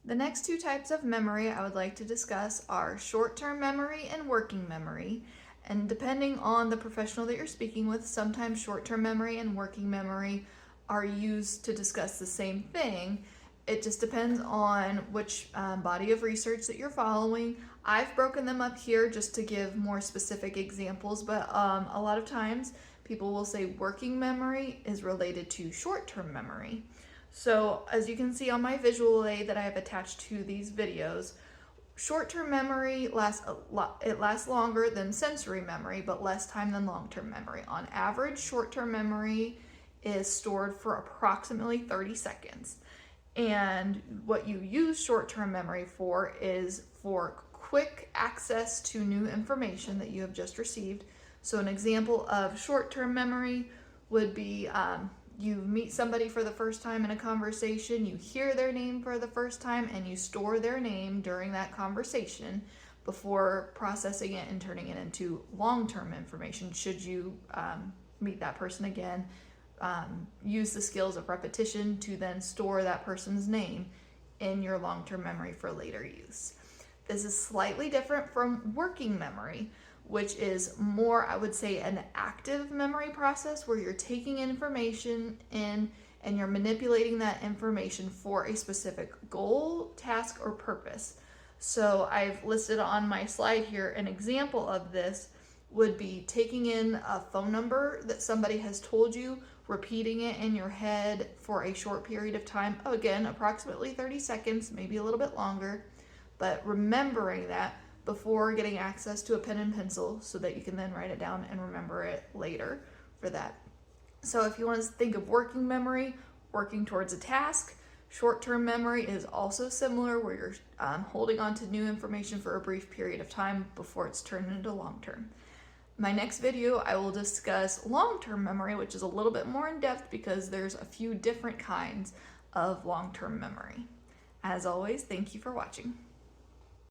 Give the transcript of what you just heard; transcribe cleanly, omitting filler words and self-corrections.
The next two types of memory I would like to discuss are short-term memory and working memory. And depending on the professional that you're speaking with, sometimes short-term memory and working memory are used to discuss the same thing. It just depends on which body of research that you're following. I've broken them up here just to give more specific examples, but a lot of times people will say working memory is related to short-term memory. So as you can see on my visual aid that I have attached to these videos, short-term memory lasts longer than sensory memory, but less time than long-term memory. On average, short-term memory is stored for approximately 30 seconds. And what you use short-term memory for is for quick access to new information that you have just received. So an example of short-term memory would be you meet somebody for the first time in a conversation, you hear their name for the first time, and you store their name during that conversation before processing it and turning it into long-term information should you meet that person again. Use the skills of repetition to then store that person's name in your long-term memory for later use. This is slightly different from working memory, which is more, I would say, an active memory process where you're taking information in and you're manipulating that information for a specific goal, task, or purpose. So I've listed on my slide here an example of this would be taking in a phone number that somebody has told you, repeating it in your head for a short period of time, again, approximately 30 seconds, maybe a little bit longer, but remembering that before getting access to a pen and pencil so that you can then write it down and remember it later for that. So if you want to think of working memory, working towards a task, short-term memory is also similar where you're holding on to new information for a brief period of time before it's turned into long-term. My next video, I will discuss long-term memory, which is a little bit more in depth because there's a few different kinds of long-term memory. As always, thank you for watching.